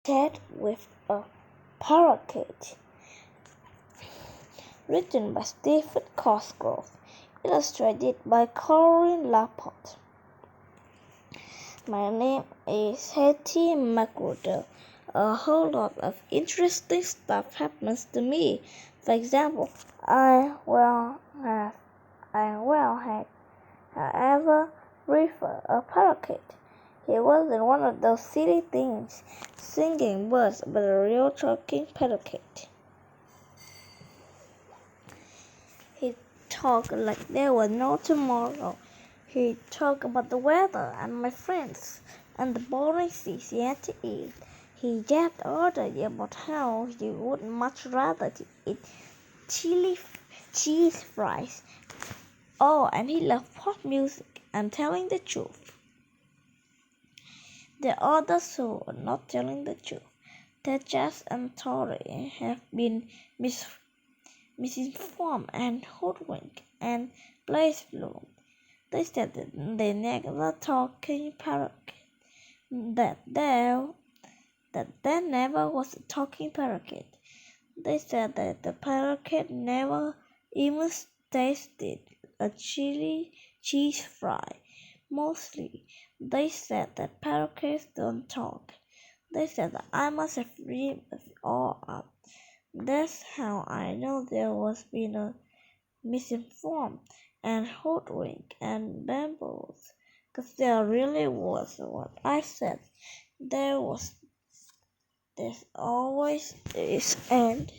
Cat with a Parakeet, written by Stephen Cosgrove, illustrated by Corinne Laporte. My name is Hetty Magruder. A whole lot of interesting stuff happens to me. For example, I had ever referred a parakeet. He wasn't one of those silly things, singing birds, but a real talking parakeet. He talked like there was no tomorrow. He talked about the weather and my friends and the boring things he had to eat. He yapped all day about how he would much rather eat cheese fries. Oh, and he loved pop music and telling the truth. The others who are not telling the truth, Tejas and Tori, have been misinformed and hoodwinked and blaze blue. They said that they never talking parakeet, that there never was a talking parakeet. They said that the parakeet never even tasted a cheese fry. Mostly, they said that parakeets don't talk. They said that I must have read it all up. That's how I know there was been a misinformed and hoodwinked and bamboozled. 'Cause there really was what I said. There's always is, and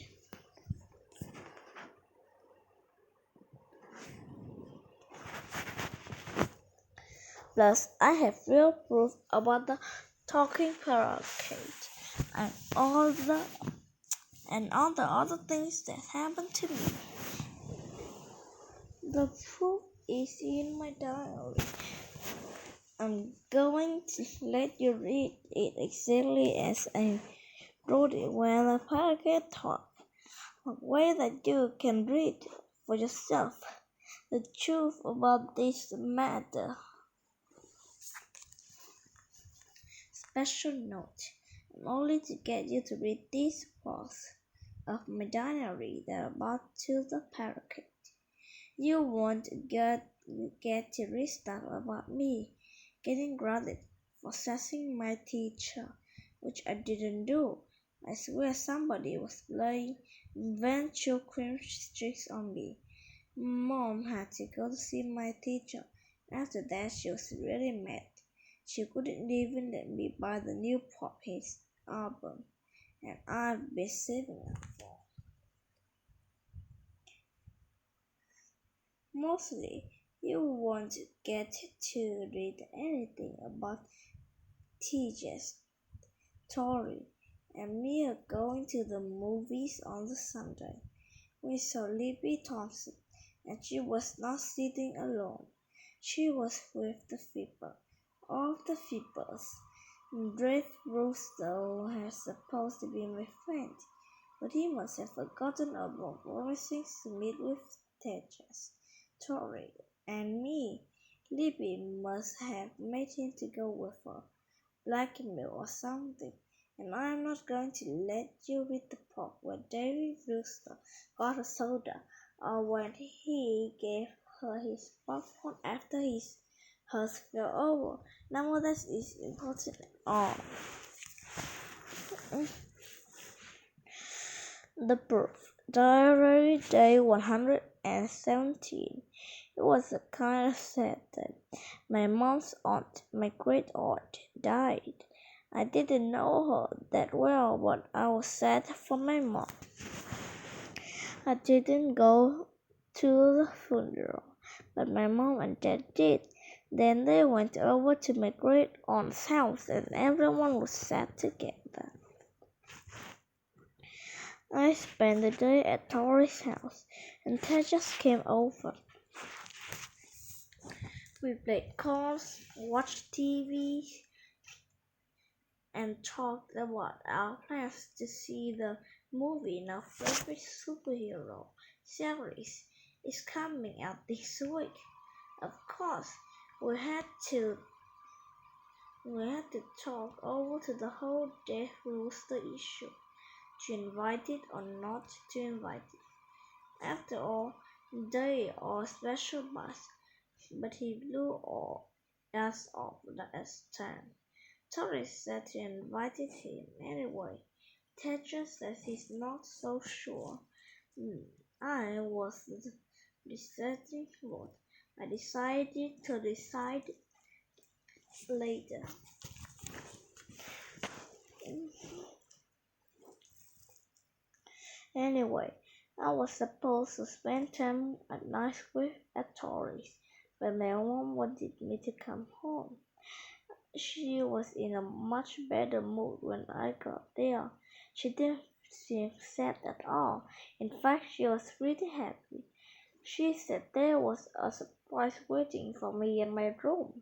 plus I have real proof about the talking parakeet and all the other things that happened to me. The proof is in my diary. I'm going to let you read it exactly as I wrote it when the parakeet talked, a way that you can read for yourself the truth about this matter. Special note, only to get you to read these parts of my diary that are about to the parakeet. You won't get to read stuff about me getting grounded for sassing my teacher, which I didn't do. I swear somebody was playing ventriloquism tricks on me. Mom had to go to see my teacher. After that, she was really mad. She couldn't even let me buy the new Pop Hits album, and I've been saving up for. Mostly, you won't get to read anything about Tejas, Tori, and me are going to the movies on the Sunday. We saw Libby Thompson, and she was not sitting alone. She was with the Fipper. All the Fippers. Dave Brewster was supposed to be my friend, but he must have forgotten about promising to meet with Tejas, Tori, and me. Libby must have made him to go with her, blackmail or something. And I'm not going to let you read the part where David Brewster got a soda, or when he gave her his popcorn after hers fell over. None of that is important at all. The proof. Diary Day 117. It was a kind of sad day. My mom's aunt, my great aunt, died. I didn't know her that well, but I was sad for my mom. I didn't go to the funeral, but my mom and dad did. Then they went over to my great aunt's house, and everyone was sad together. I spent the day at Tori's house, and Tejas came over. We played cards, watched TV, and talked about our plans to see the movie in our favorite superhero series is coming out this week. Of course, we had to We had to talk over to the whole death rooster issue, to invite it or not to invite it. After all, they are special buds, but he blew us off last time. Tori said to invited him anyway. Tetra says he's not so sure. I was deciding what. I decided to decide later. Anyway, I was supposed to spend time at night at Tori's, but my mom wanted me to come home. She was in a much better mood when I got there. She didn't seem sad at all. In fact, she was pretty happy. She said there was a surprise waiting for me in my room.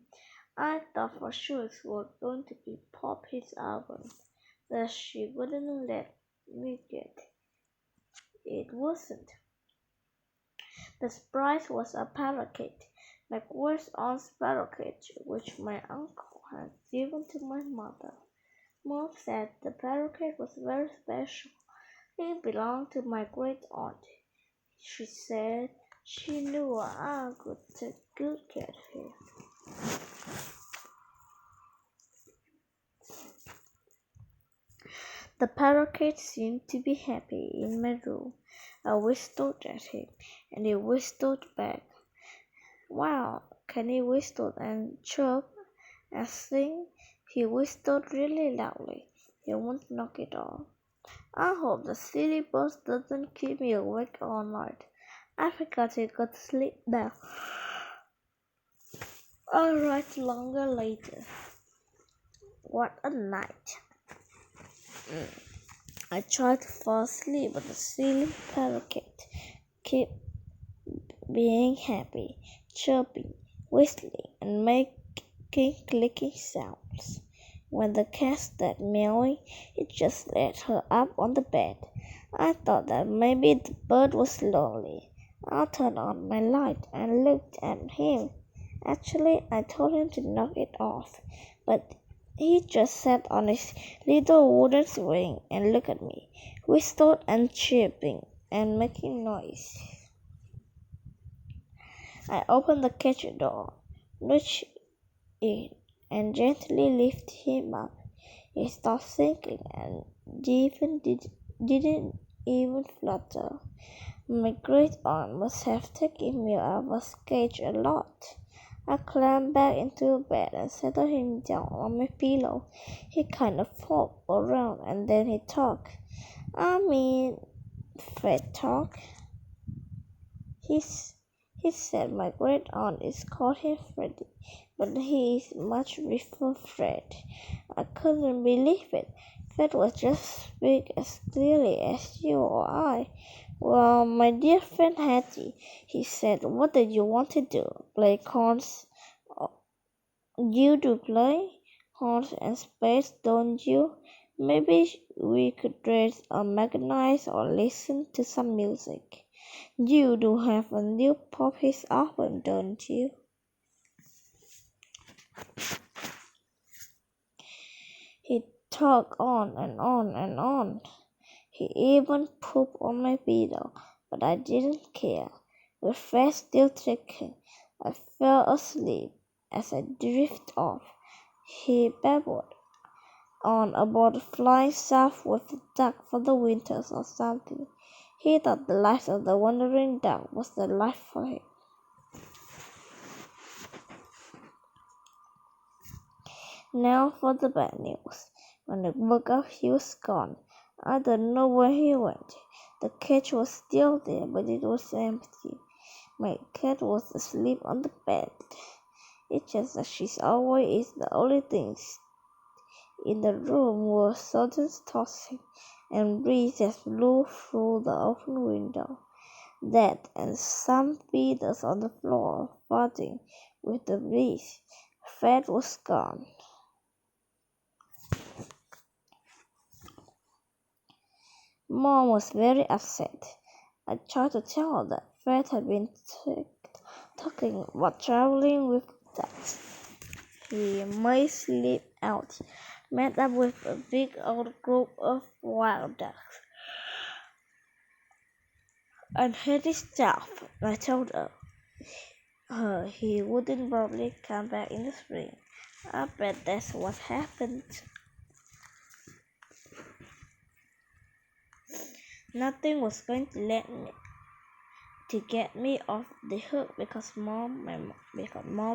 I thought for sure it was going to be Poppy's album that she wouldn't let me get. It wasn't. The surprise was a parakeet, my great aunt's parakeet, which my uncle had given to my mother. Mom said the parakeet was very special. It belonged to my great aunt. She said she knew I could take good care of it. The parakeet seemed to be happy in my room. I whistled at him, and he whistled back. Wow, can he whistle and chirp and sing? He whistled really loudly. He won't knock it off. I hope the silly bird doesn't keep me awake all night. I forgot to go to sleep now. I'll write longer later. What a night. I tried to fall asleep, but the silly parakeet kept being happy, chirping, whistling, and making clicking sounds. When the cat started meowing, it just let her up on the bed. I thought that maybe the bird was lonely. I turned on my light and looked at him. Actually, I told him to knock it off, but he just sat on his little wooden swing and looked at me, whistled and chirping and making noise. I opened the kitchen door, reached in, and gently lifted him up. He stopped sinking and didn't even flutter. My great aunt must have taken me out of his cage a lot. I climbed back into bed and settled him down on my pillow. He kind of hopped around and then he talked. Fred talked. He said my great aunt is called him Freddy, but he is much before Fred. I couldn't believe it. Fred was just speak as clearly as you or I. Well, my dear friend Hattie, he said, what did you want to do? Play cards? You do play cards and spades, don't you? Maybe we could race or mechanize or listen to some music. You do have a new Poppy's album, don't you? He talked on and on and on. He even pooped on my pillow, but I didn't care. With Fred still thinking, I fell asleep. As I drifted off, he babbled on about flying south with the duck for the winters or something. He thought the life of the wandering duck was the life for him. Now for the bad news. When I woke up, he was gone. I don't know where he went. The cage was still there, but it was empty. My cat was asleep on the bed. It's just that she's always is. The only things in the room were sudden tossing and breeze that blew through the open window. That and some feathers on the floor fighting with the breeze. Fred was gone. Mom was very upset. I tried to tell her that Fred had been talking about traveling with ducks. he may slip out, met up with a big old group of wild ducks, and hurt himself. I told her he wouldn't probably come back in the spring. I bet that's what happened. Nothing was going to get me off the hook because mom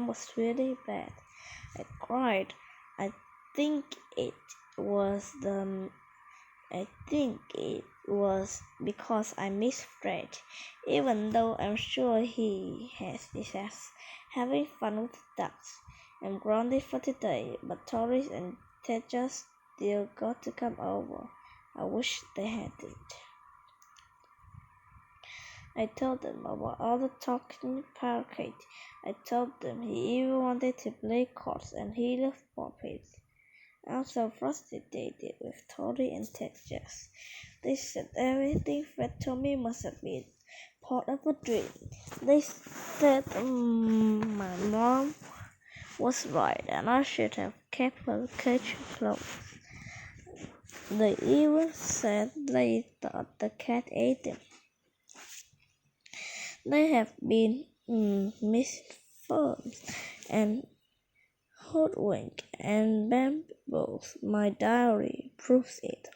was really bad. I cried. I think it was because I miss Fred, even though I'm sure he has having fun with the ducks. I'm grounded for today, but Torres and Tejas still got to come over. I wish they hadn't. I told them about all the talking parakeet. I told them he even wanted to play cards and he loved puppies. I'm so frustrated with Tori and Texas. They said everything Fred told me must have been part of a dream. They said my mom was right and I should have kept her cage closed. They even said they thought the cat ate them. They have been misinformed and hoodwinked and bamboozled. My diary proves it.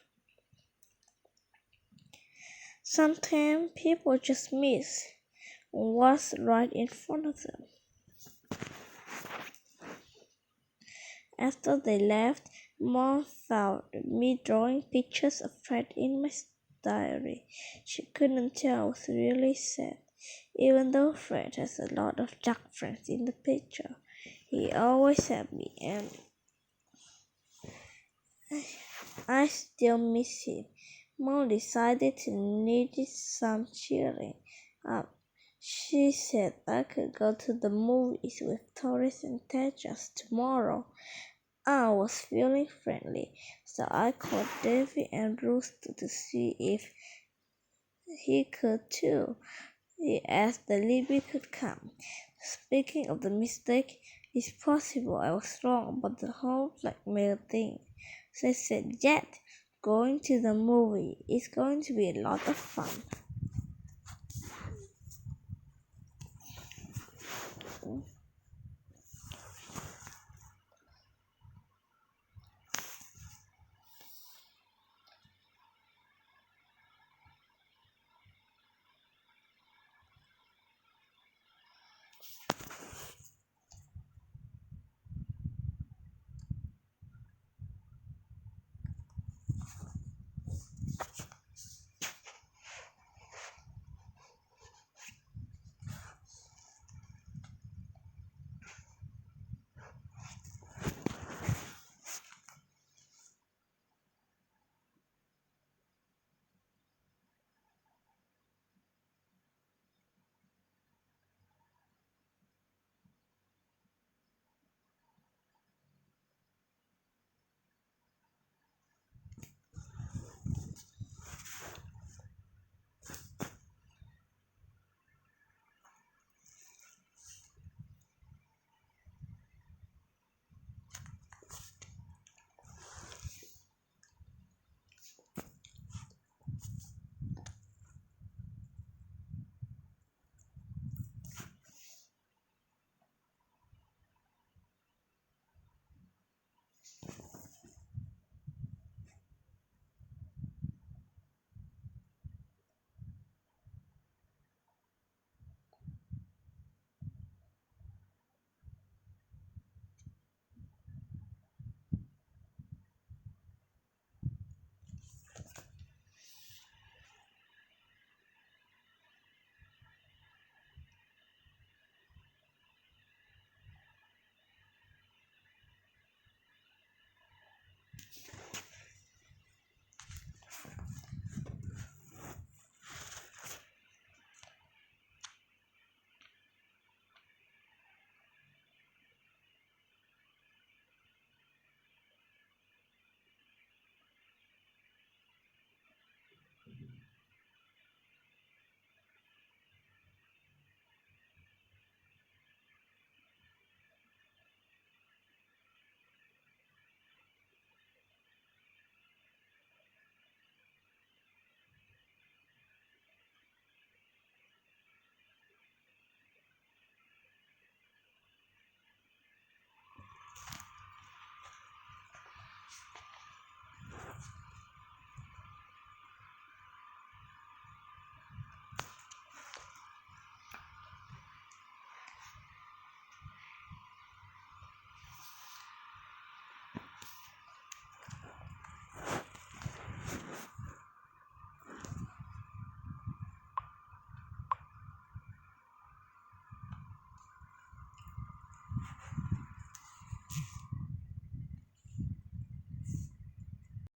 Sometimes people just miss what's right in front of them. After they left, Mom found me drawing pictures of Fred in my diary. She couldn't tell I was really sad. Even though Fred has a lot of duck friends in the picture, he always happy and I still miss him. Mom decided to need some cheering up. She said I could go to the movies with Torres and Tejas tomorrow. I was feeling friendly, so I called Davy and Rooster to see if he could too. He asked that Libby could come. Speaking of the mistake, it's possible I was wrong about the whole blackmail thing. So I said, "Yet, going to the movie is going to be a lot of fun."